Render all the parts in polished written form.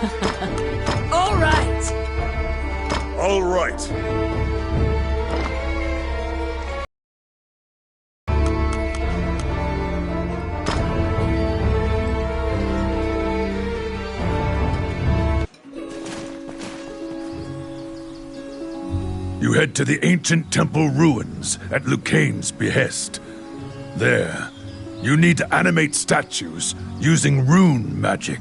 All right. All right. You head to the ancient temple ruins at Lucane's behest. There, you need to animate statues using rune magic.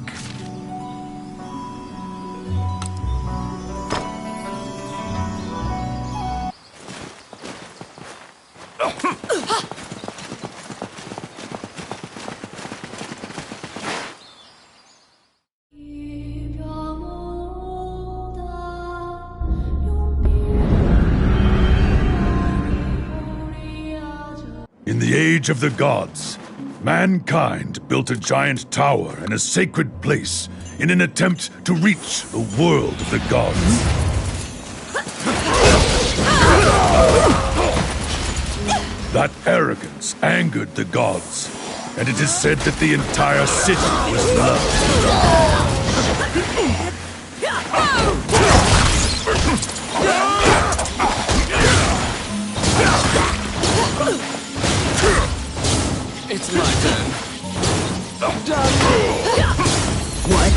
In the age of the gods, mankind built a giant tower and a sacred place in an attempt to reach the world of the gods. That arrogance angered the gods, and it is said that the entire city was lost. It's my turn. What?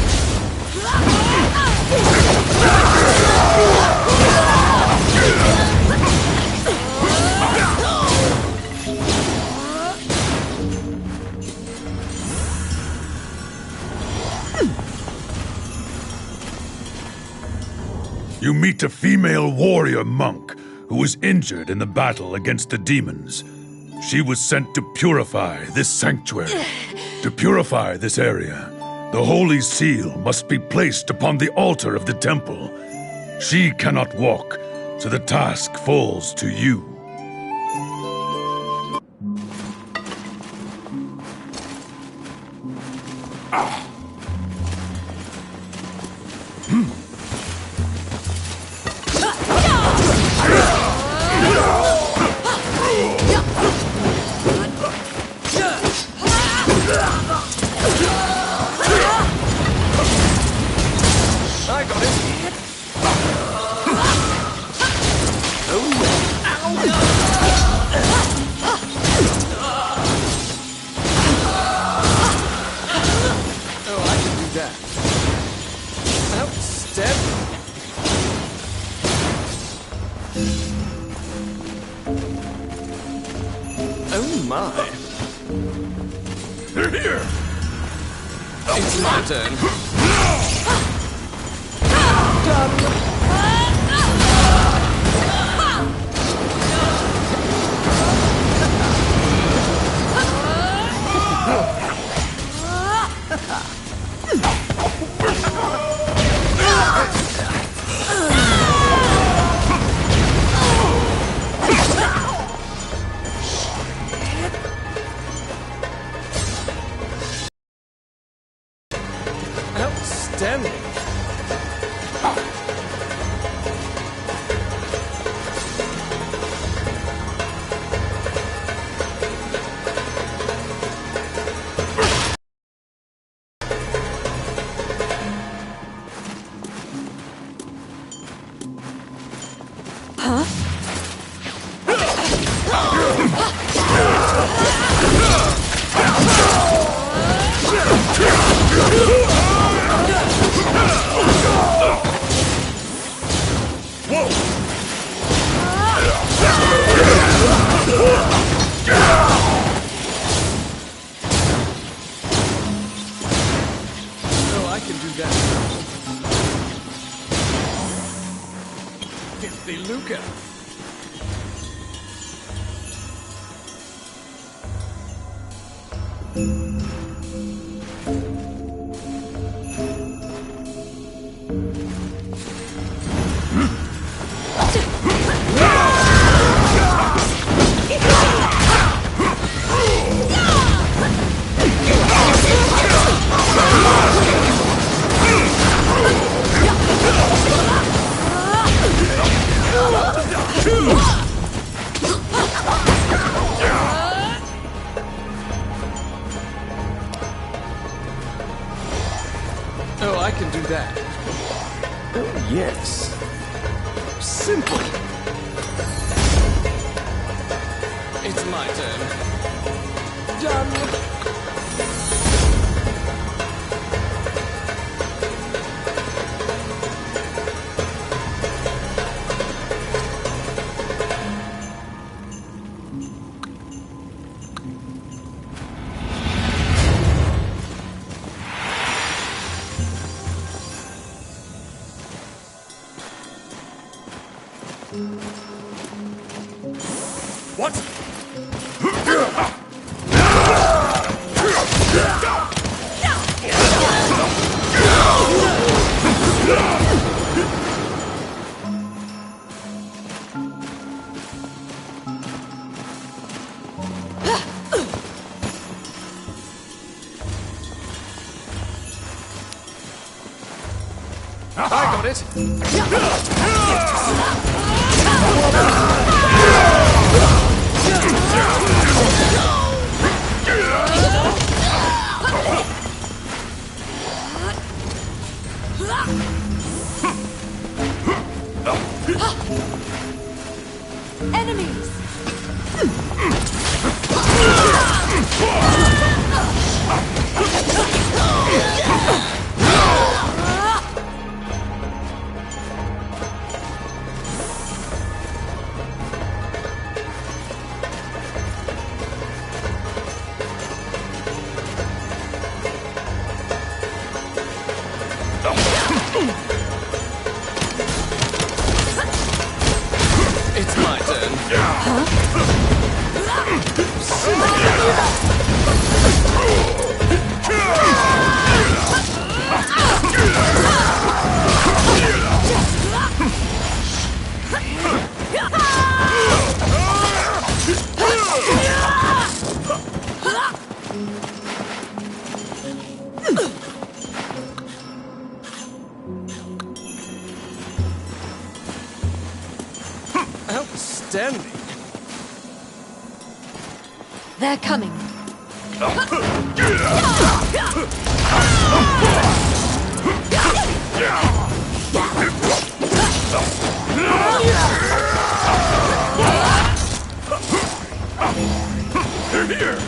You meet a female warrior monk who was injured in the battle against the demons. She was sent to purify this sanctuary. To purify this area, the holy seal must be placed upon the altar of the temple. She cannot walk, so the task falls to you. I got it. Oh, I can do that. Outstanding. Oh my. Here! It's my turn. Outstanding. Oh, I can do that. Filthy Luca. Oh, I can do that. Oh, yes. Simple. It's my turn. Done. What? I got it. Enemies! It's my turn. Outstanding. They're coming. They're here!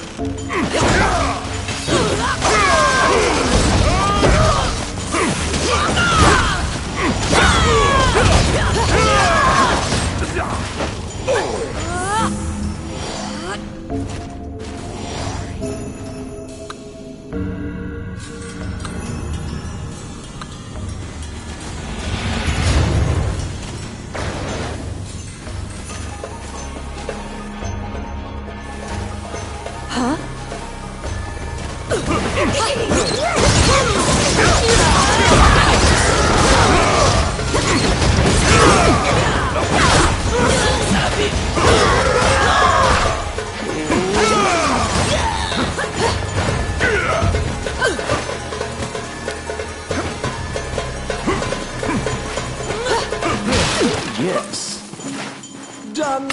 Yes. Done.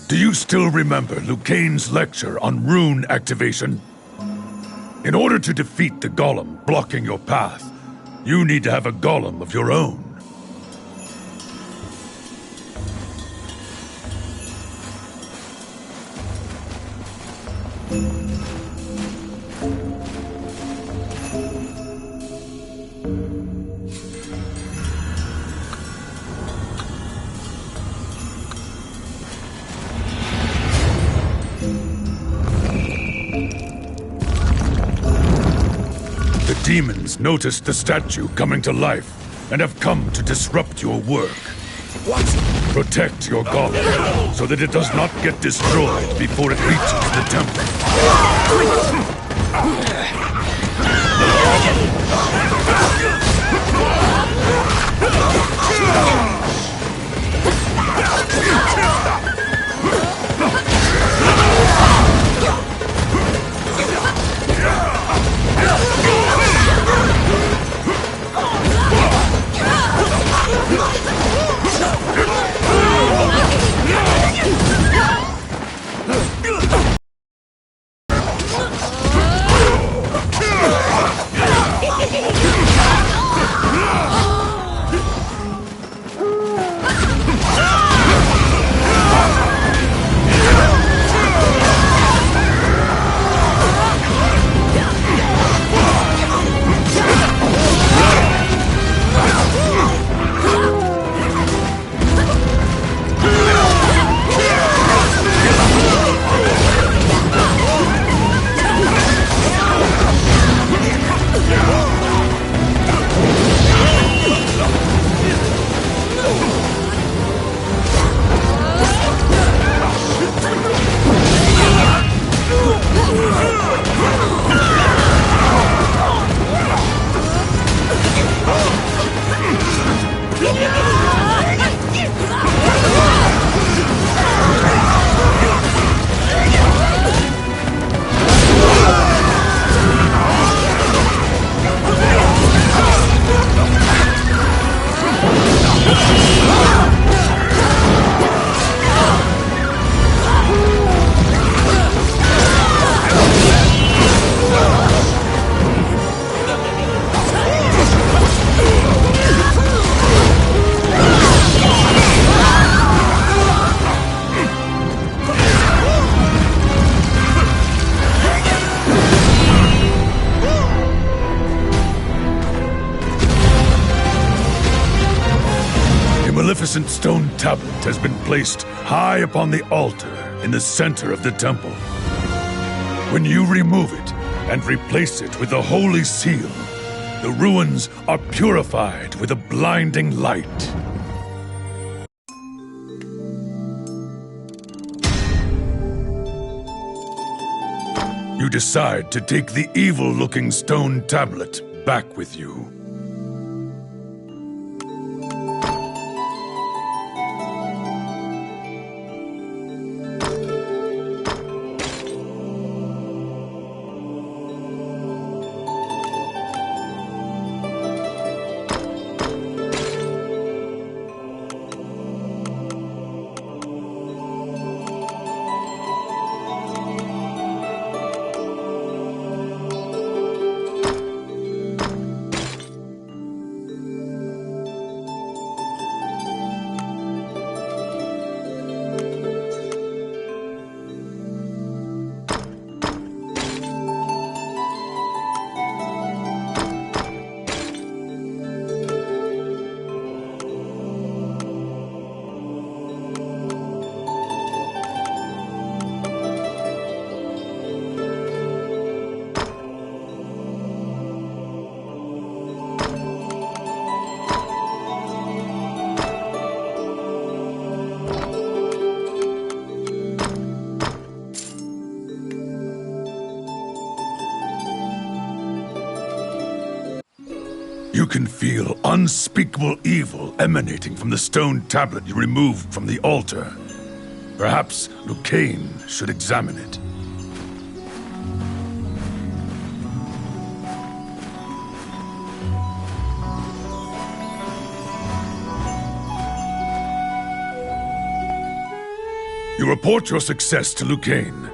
Do you still remember Lucane's lecture on rune activation? In order to defeat the golem blocking your path, you need to have a golem of your own. The demons noticed the statue coming to life and have come to disrupt your work. What? Protect your golem so that it does not get destroyed before it reaches the temple. magnificent stone tablet has been placed high upon the altar in the center of the temple. When you remove it and replace it with the holy seal, the ruins are purified with a blinding light. You decide to take the evil-looking stone tablet back with you. You can feel unspeakable evil emanating from the stone tablet you removed from the altar. Perhaps Lucane should examine it. You report your success to Lucane.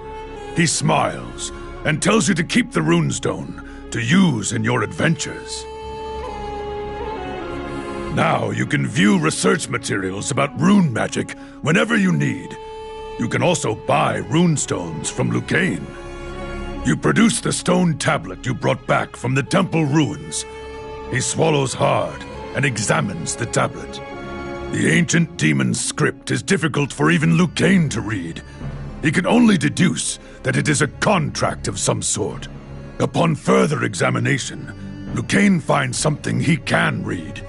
He smiles and tells you to keep the runestone to use in your adventures. Now you can view research materials about rune magic whenever you need. You can also buy runestones from Lucane. You produce the stone tablet you brought back from the temple ruins. He swallows hard and examines the tablet. The ancient demon's script is difficult for even Lucane to read. He can only deduce that it is a contract of some sort. Upon further examination, Lucane finds something he can read.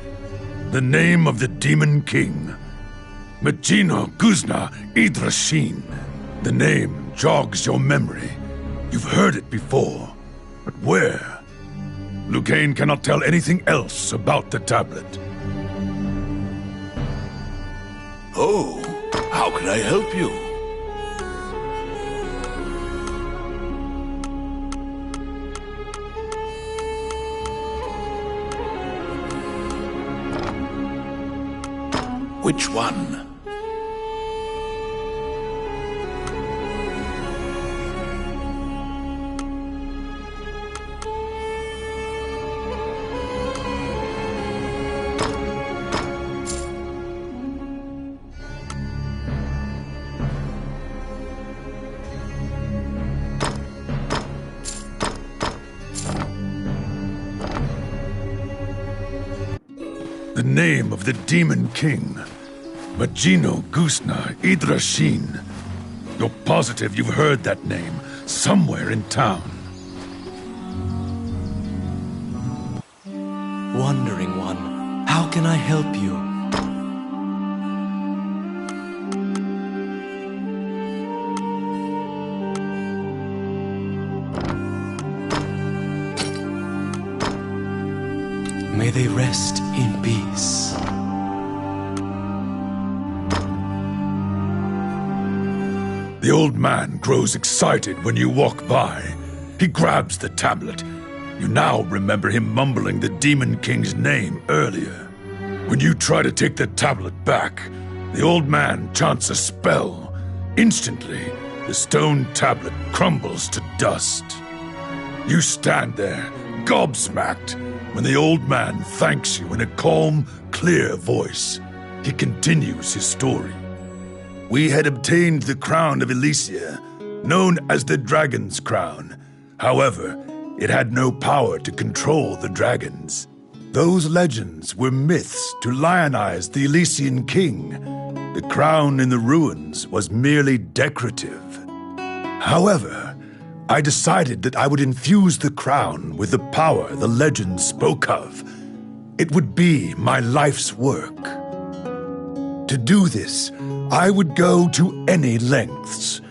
The name of the Demon King. Magino Guzna Idrashin. The name jogs your memory. You've heard it before, but where? Lucane cannot tell anything else about the tablet. Oh, how can I help you? Which one? The name of the Demon King. Magino Guzna Idrashin. You're positive you've heard that name somewhere in town. Wandering One, how can I help you? May they rest in peace. The old man grows excited when you walk by. He grabs the tablet. You now remember him mumbling the Demon King's name earlier. When you try to take the tablet back, the old man chants a spell. Instantly, the stone tablet crumbles to dust. You stand there, gobsmacked, when the old man thanks you in a calm, clear voice. He continues his story. We had obtained the crown of Elysia, known as the Dragon's Crown. However, it had no power to control the dragons. Those legends were myths to lionize the Elysian king. The crown in the ruins was merely decorative. However, I decided that I would infuse the crown with the power the legends spoke of. It would be my life's work. To do this, I would go to any lengths.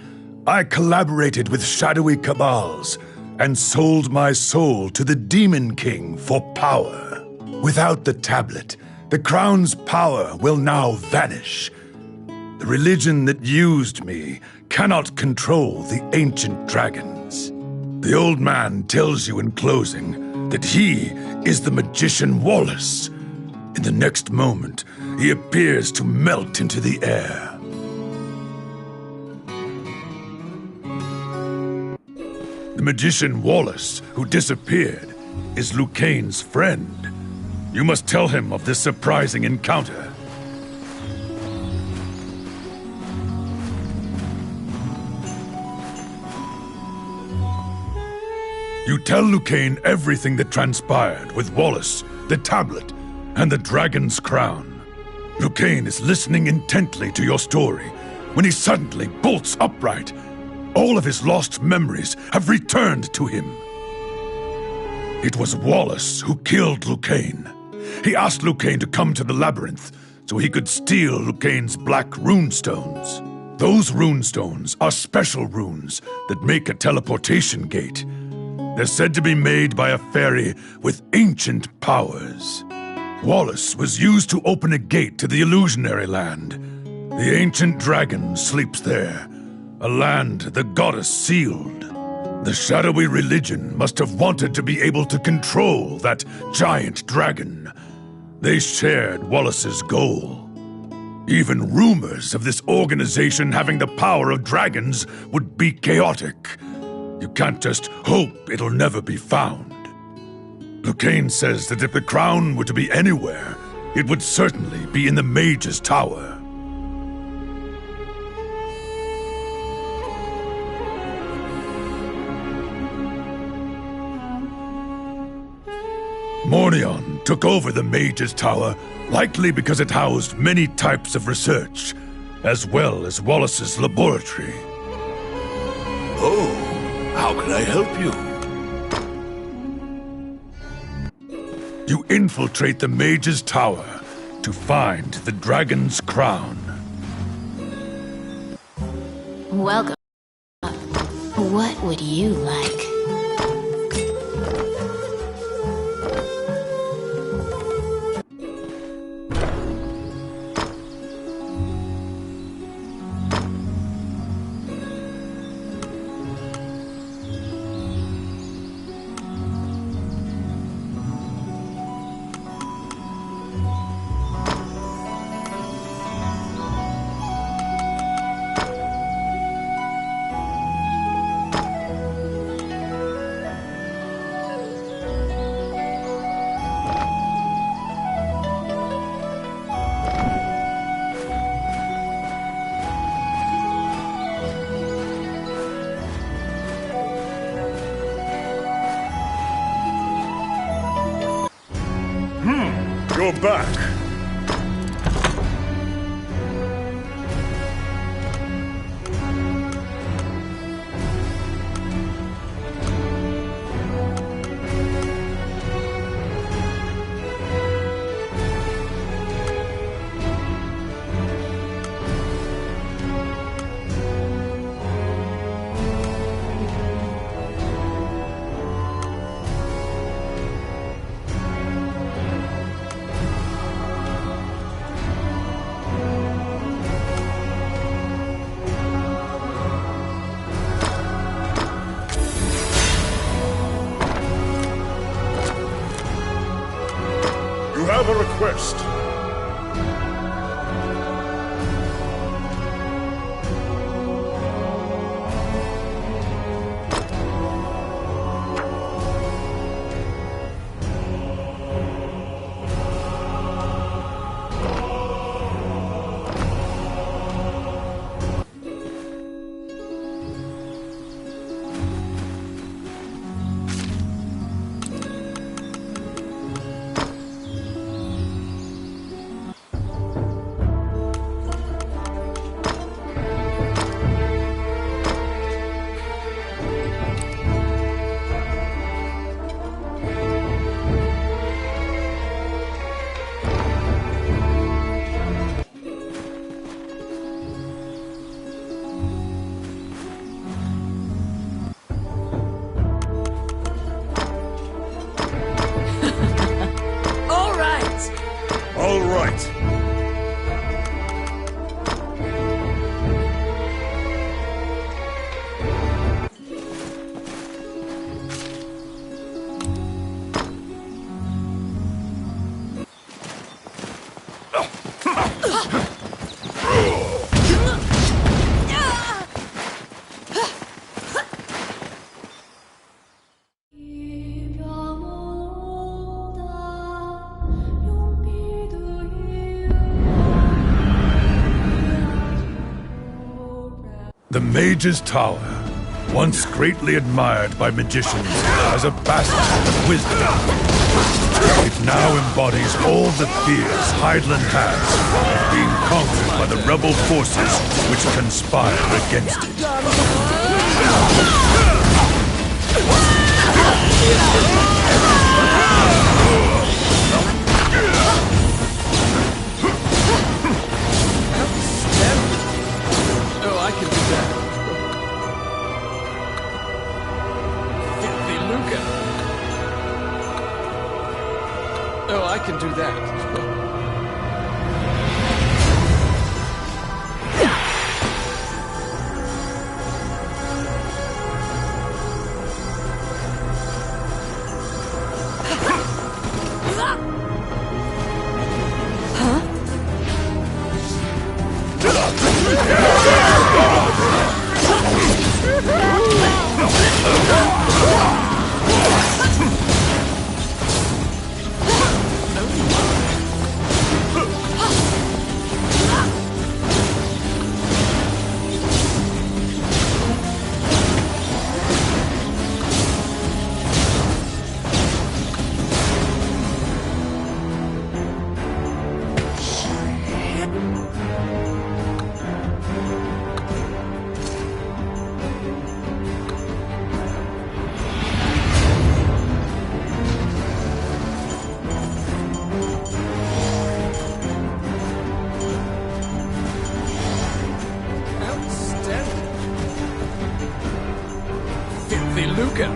I collaborated with shadowy cabals and sold my soul to the Demon King for power. Without the tablet, the crown's power will now vanish. The religion that used me cannot control the ancient dragons. The old man tells you in closing that he is the magician Wallace. In the next moment, he appears to melt into the air. The magician Wallace, who disappeared, is Lucane's friend. You must tell him of this surprising encounter. You tell Lucane everything that transpired with Wallace, the tablet, and the dragon's crown. Lucane is listening intently to your story when he suddenly bolts upright. All of his lost memories have returned to him. It was Wallace who killed Lucane. He asked Lucane to come to the labyrinth so he could steal Lucane's black runestones. Those runestones are special runes that make a teleportation gate. They're said to be made by a fairy with ancient powers. Wallace was used to open a gate to the illusionary land. The ancient dragon sleeps there, a land the goddess sealed. The shadowy religion must have wanted to be able to control that giant dragon. They shared Wallace's goal. Even rumors of this organization having the power of dragons would be chaotic. You can't just hope it'll never be found. Lucane says that if the crown were to be anywhere, it would certainly be in the Mage's Tower. Mornion took over the Mage's Tower, likely because it housed many types of research, as well as Wallace's laboratory. Oh, how can I help you? You infiltrate the Mage's Tower to find the dragon's crown. Welcome. What would you like? You're back. You have a request. Mage's Tower, once greatly admired by magicians as a bastion of wisdom, it now embodies all the fears Hydaelyn has of being conquered by the rebel forces which conspire against it. Oh, I can do that. Filthy Luca. Oh, I can do that. Filthy Luca.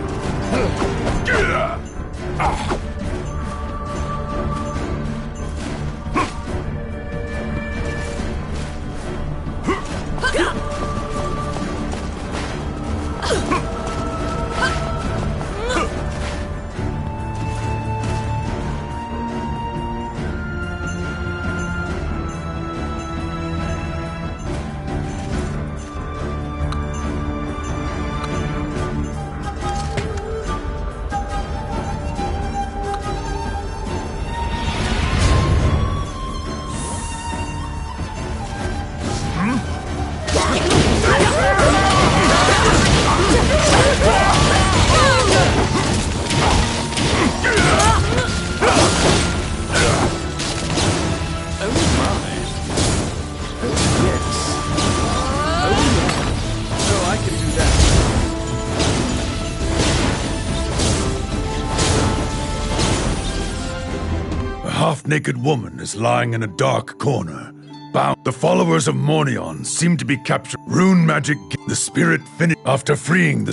Half-naked woman is lying in a dark corner, bound. The followers of Mornion seem to be captured. Rune magic. The spirit finished after freeing the.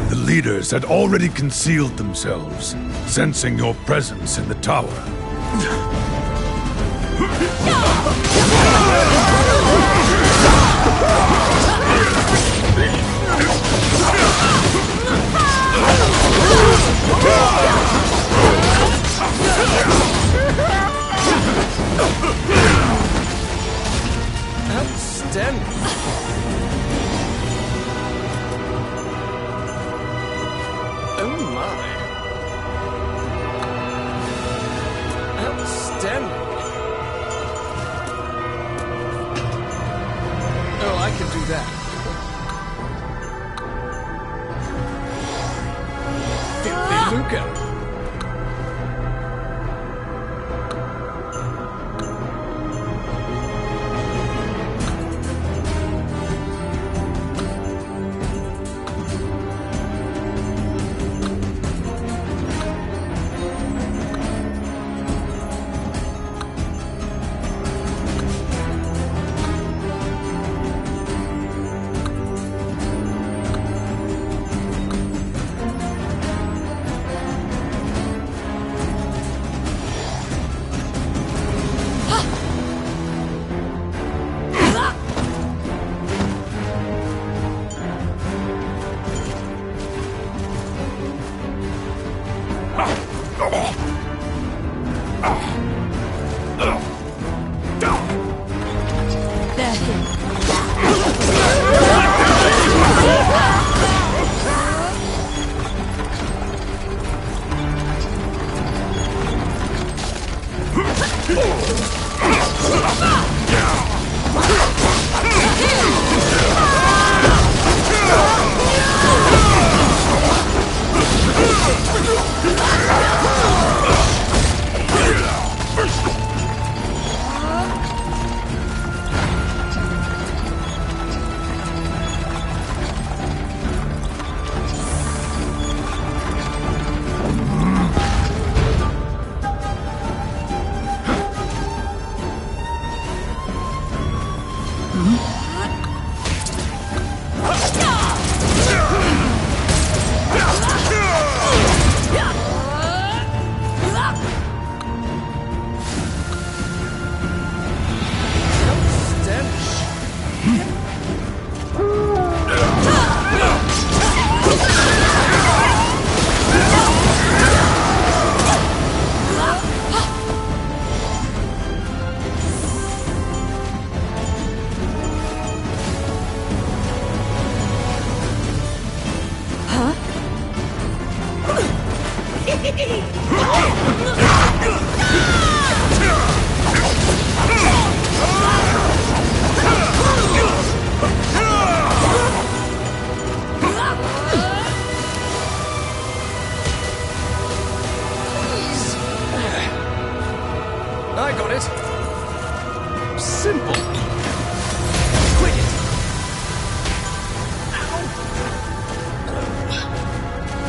The leaders had already concealed themselves, sensing your presence in the tower. Outstanding. Oh my. Outstanding. Oh, I can do that. Filthy Luca.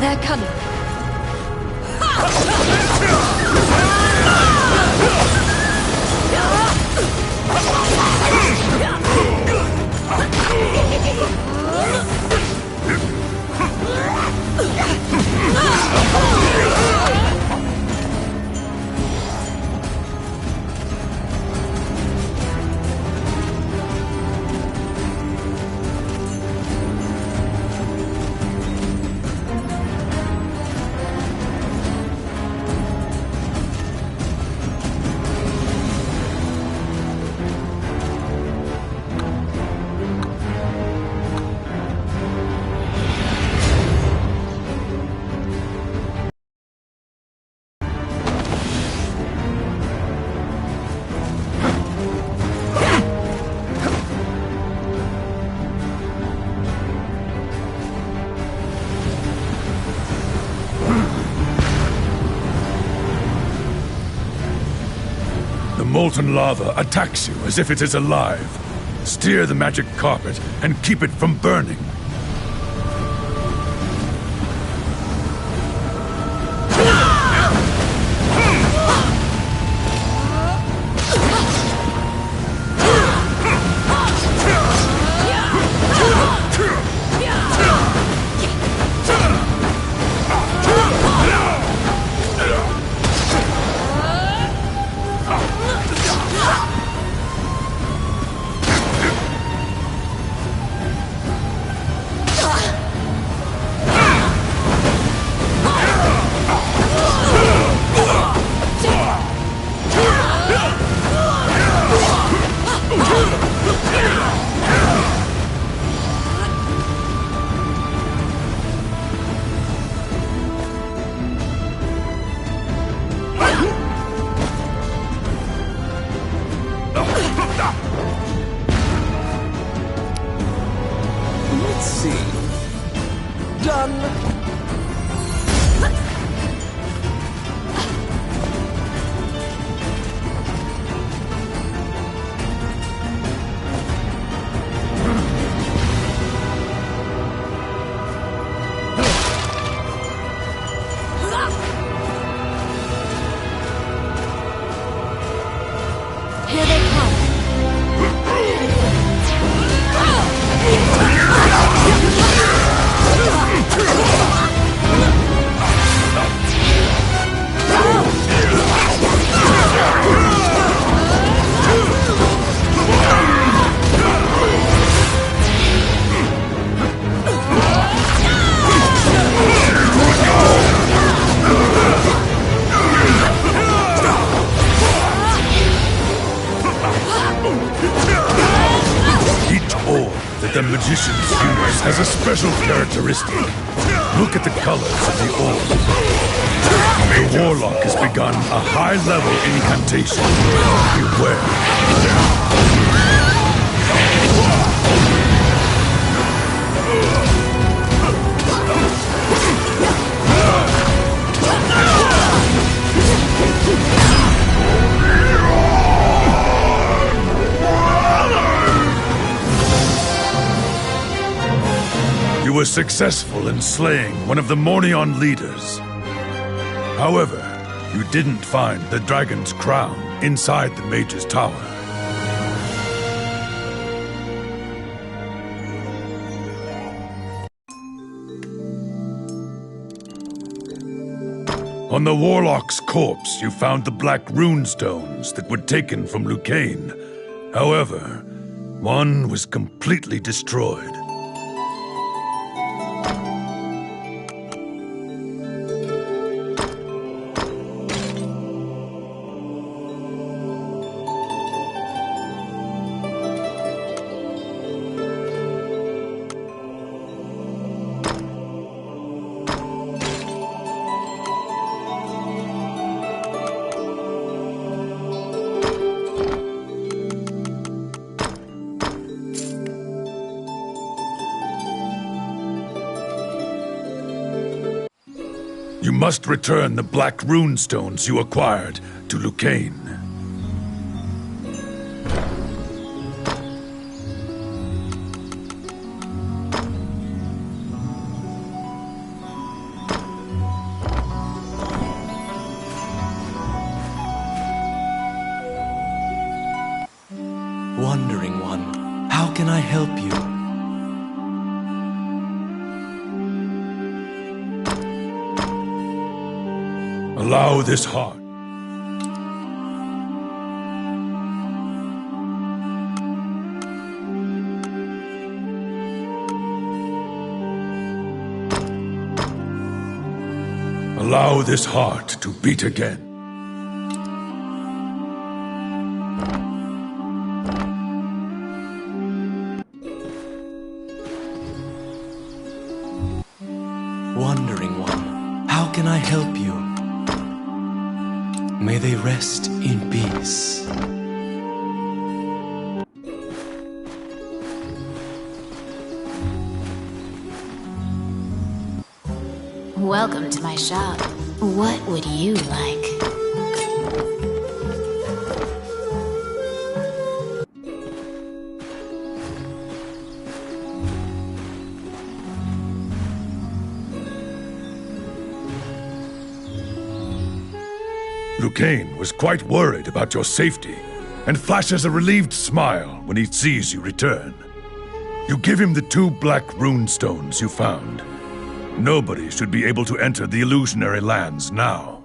They're coming. The molten lava attacks you as if it is alive. Steer the magic carpet and keep it from burning. Let's see. Done. Here they come. Each orb that the magicians use has a special characteristic. Look at the colors of the orb. The warlock has begun a high-level incantation. Beware. You were successful in slaying one of the Mornion leaders. However, you didn't find the dragon's crown inside the mage's tower. On the warlock's corpse, you found the black rune stones that were taken from Lucane. However, one was completely destroyed. You must return the black rune stones you acquired to Lucane. can I help you? Allow this heart. Allow this heart to beat again. Wandering one, how can I help you? May they rest in peace. Welcome to my shop. What would you like? Lucane was quite worried about your safety and flashes a relieved smile when he sees you return. You give him the 2 black rune stones you found. Nobody should be able to enter the illusionary lands now.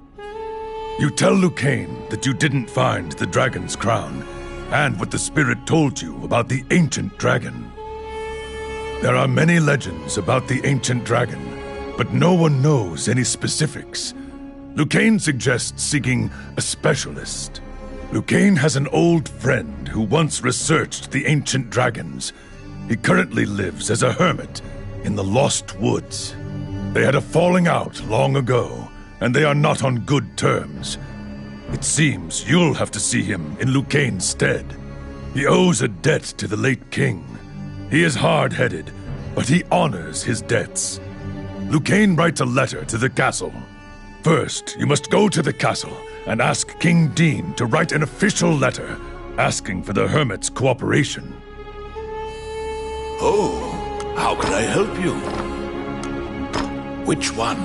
You tell Lucane that you didn't find the dragon's crown and what the spirit told you about the ancient dragon. There are many legends about the ancient dragon, but no one knows any specifics. Lucane suggests seeking a specialist. Lucane has an old friend who once researched the ancient dragons. He currently lives as a hermit in the Lost Woods. They had a falling out long ago, and they are not on good terms. It seems you'll have to see him in Lucane's stead. He owes a debt to the late king. He is hard-headed, but he honors his debts. Lucane writes a letter to the castle. First, you must go to the castle and ask King Dean to write an official letter asking for the hermit's cooperation. Oh, how can I help you? Which one?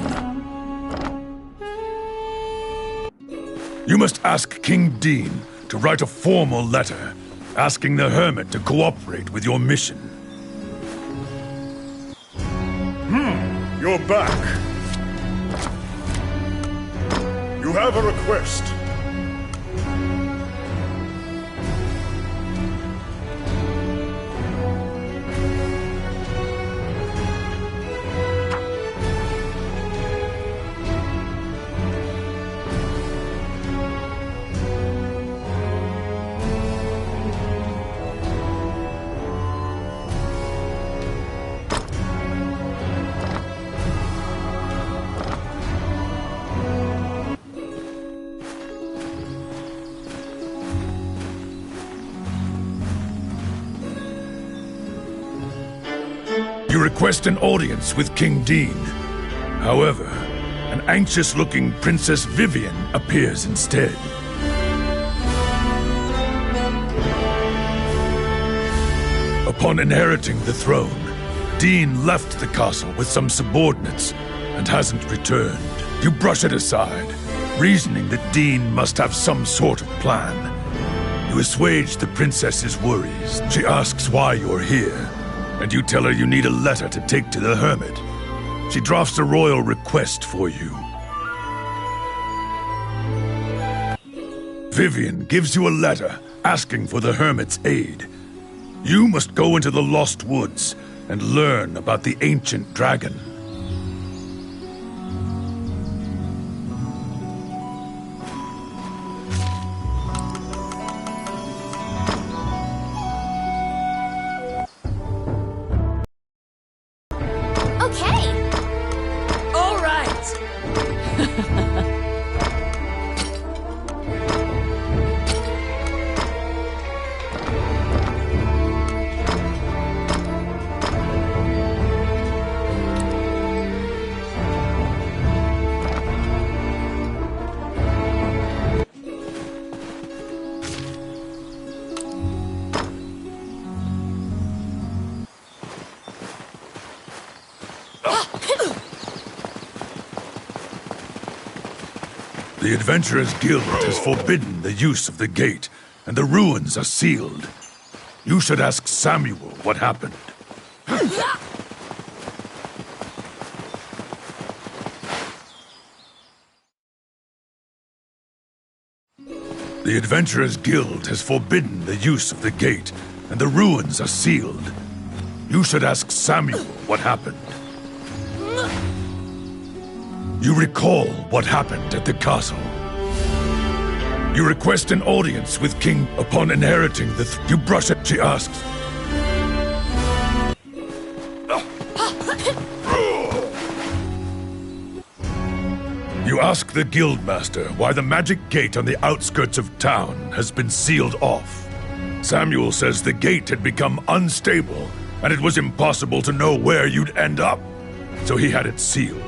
You must ask King Dean to write a formal letter asking the hermit to cooperate with your mission. You're back. You have a request. You request an audience with King Dean. However, an anxious-looking Princess Vivian appears instead. Upon inheriting the throne, Dean left the castle with some subordinates and hasn't returned. You brush it aside, reasoning that Dean must have some sort of plan. You assuage the princess's worries. She asks why you're here, and you tell her you need a letter to take to the hermit. She drafts a royal request for you. Vivian gives you a letter asking for the hermit's aid. You must go into the Lost Woods and learn about the ancient dragon. Okay. All right. The Adventurers Guild has forbidden the use of the gate, and the ruins are sealed. You should ask Samuel what happened. The Adventurers Guild has forbidden the use of the gate, and the ruins are sealed. You should ask Samuel what happened. You recall what happened at the castle. You request an audience with King upon inheriting the you brush it, she asks. You ask the Guildmaster why the magic gate on the outskirts of town has been sealed off. Samuel says the gate had become unstable, and it was impossible to know where you'd end up, so he had it sealed.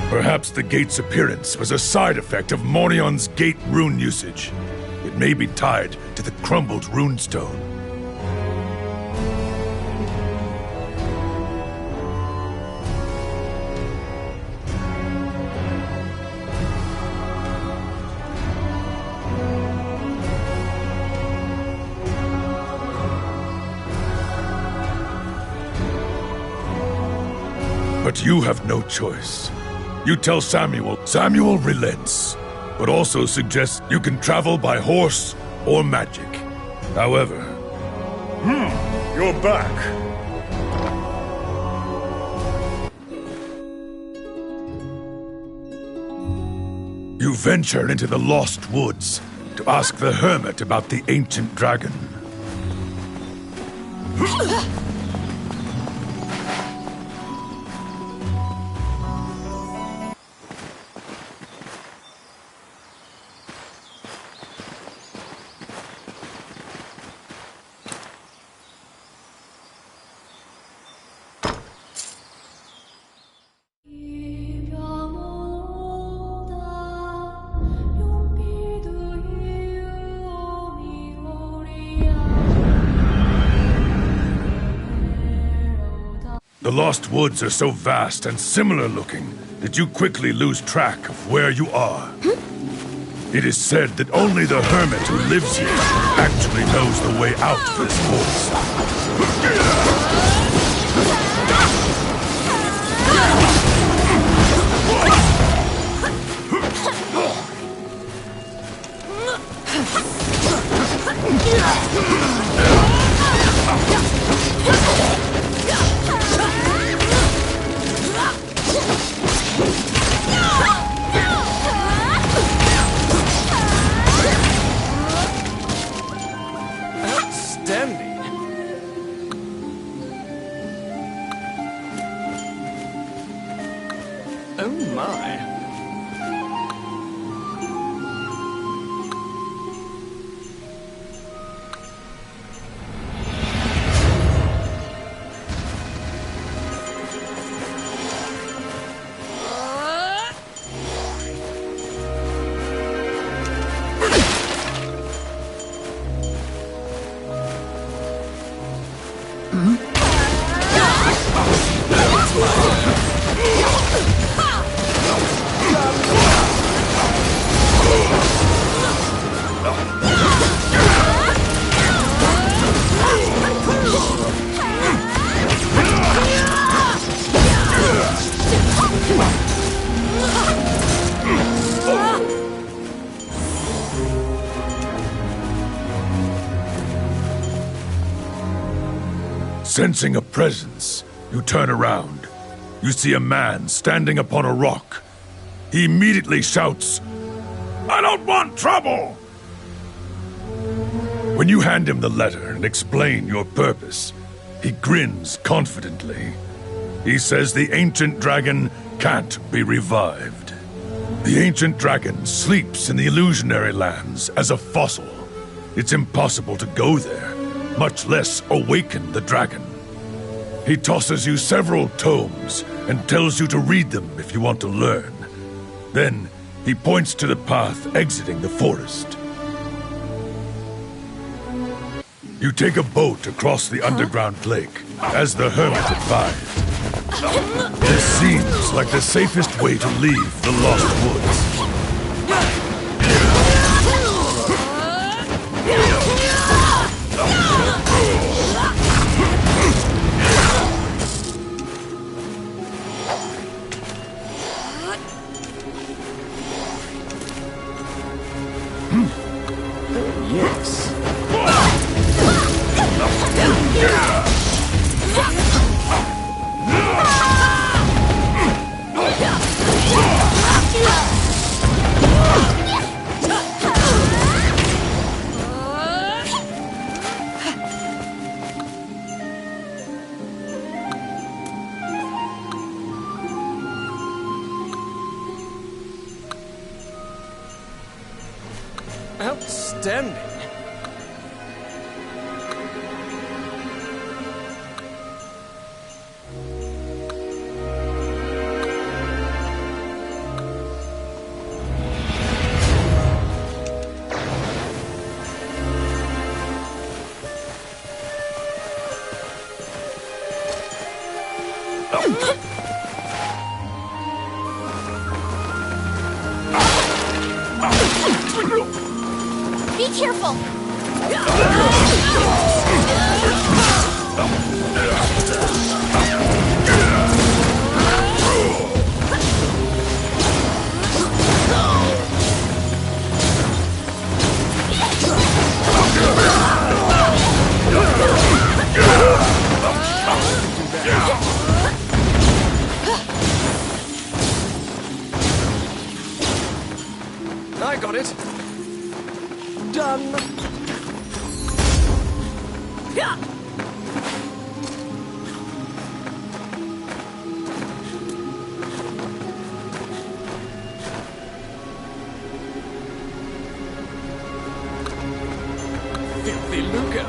Perhaps the gate's appearance was a side effect of Mornion's gate rune usage. It may be tied to the crumbled runestone. But you have no choice. You tell Samuel. Samuel relents, but also suggests you can travel by horse or magic. However... You're back. You venture into the Lost Woods to ask the hermit about the ancient dragon. The Lost Woods are so vast and similar-looking that you quickly lose track of where you are. It is said that only the hermit who lives here actually knows the way out of this woods. Outstanding. Oh my. Sensing a presence, you turn around. You see a man standing upon a rock. He immediately shouts, "I don't want trouble!" When you hand him the letter and explain your purpose, he grins confidently. He says the ancient dragon can't be revived. The ancient dragon sleeps in the illusionary lands as a fossil. It's impossible to go there, much less awaken the dragon. He tosses you several tomes and tells you to read them if you want to learn. Then, he points to the path exiting the forest. You take a boat across the underground lake, as the hermit advised. This seems like the safest way to leave the Lost Woods. Outstanding. Be careful! I got it. Done. Filthy Luca.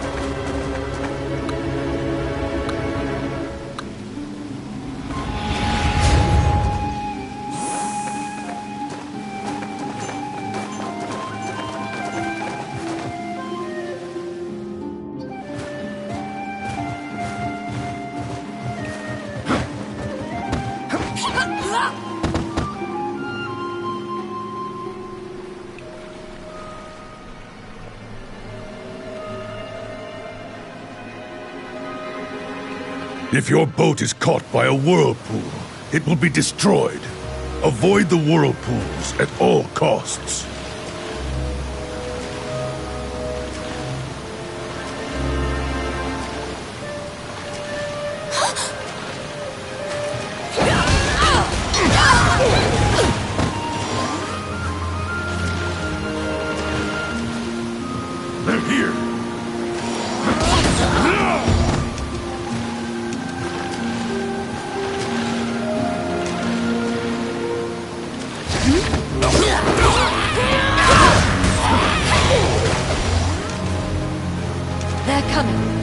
If your boat is caught by a whirlpool, it will be destroyed. Avoid the whirlpools at all costs. They're here. They're coming.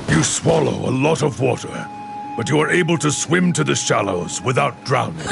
You swallow a lot of water, but you are able to swim to the shallows without drowning.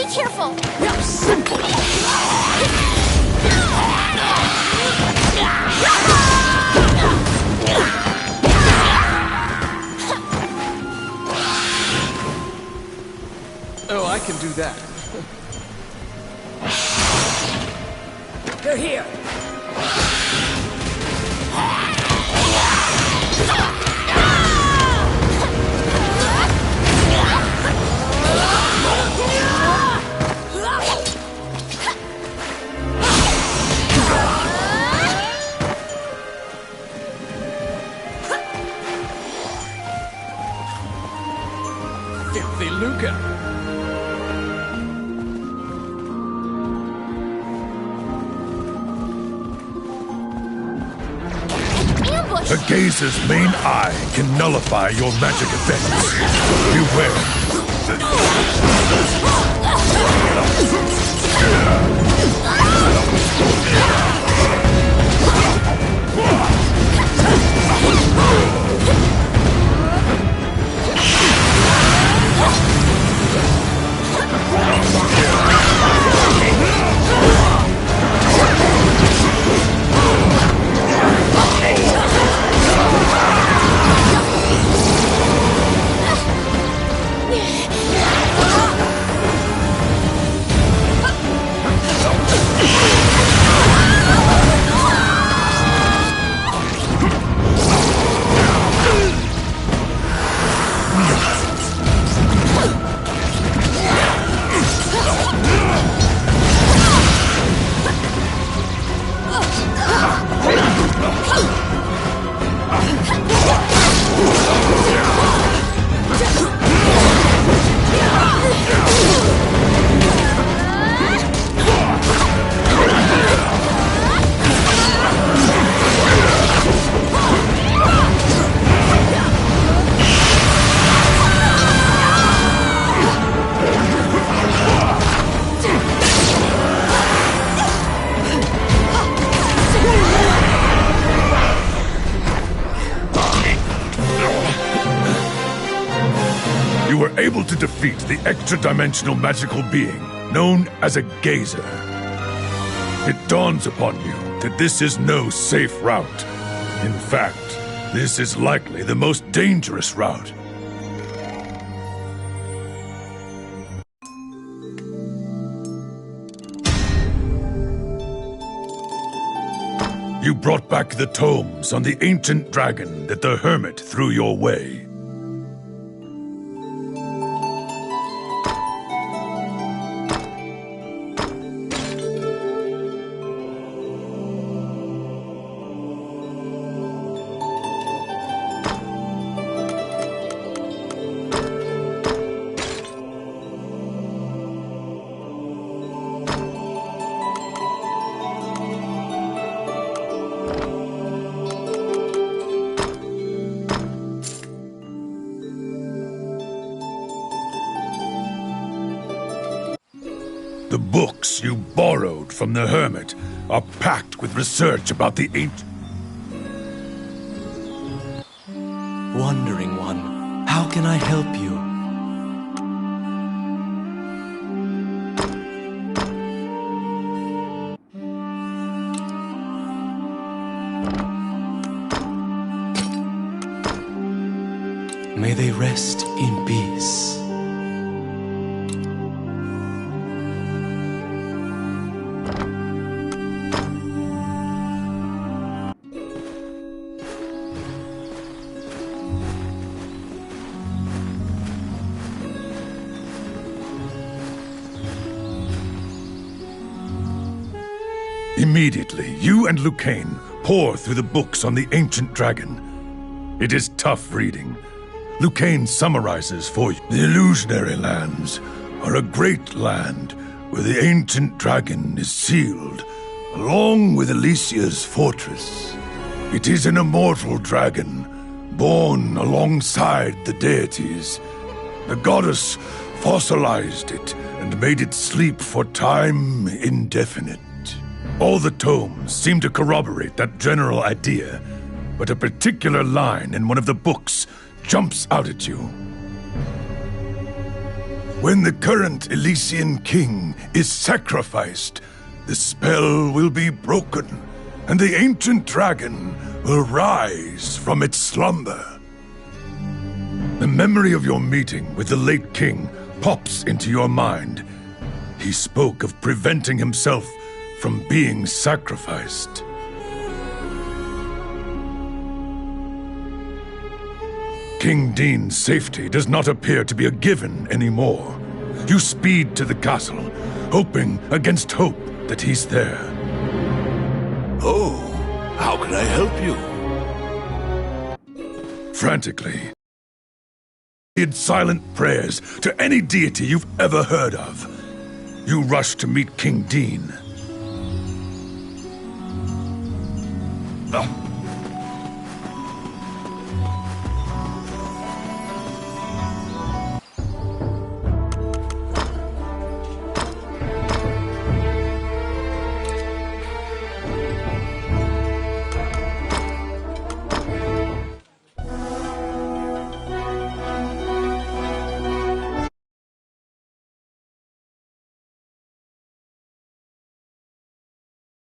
Be careful! How simple! Oh, I can do that. They're here! Filthy Luca! Ambush! The Gazer's main eye can nullify your magic effects. Beware. You were able to defeat the extra-dimensional magical being known as a Gazer. It dawns upon you that this is no safe route. In fact, this is likely the most dangerous route. You brought back the tomes on the ancient dragon that the Hermit threw your way. The books you borrowed from the Hermit are packed with research about the ancient... Wandering One, how can I help you? May they rest in peace. Immediately, you and Lucane pour through the books on the ancient dragon. It is tough reading. Lucane summarizes for you. The illusionary lands are a great land where the ancient dragon is sealed, along with Alicia's fortress. It is an immortal dragon, born alongside the deities. The goddess fossilized it and made it sleep for time indefinite. All the tomes seem to corroborate that general idea, but a particular line in one of the books jumps out at you. When the current Elysian king is sacrificed, the spell will be broken, and the ancient dragon will rise from its slumber. The memory of your meeting with the late king pops into your mind. He spoke of preventing himself from being sacrificed. King Dean's safety does not appear to be a given anymore. You speed to the castle, hoping against hope that he's there. Oh, how can I help you? Frantically, did silent prayers to any deity you've ever heard of. You rush to meet King Dean.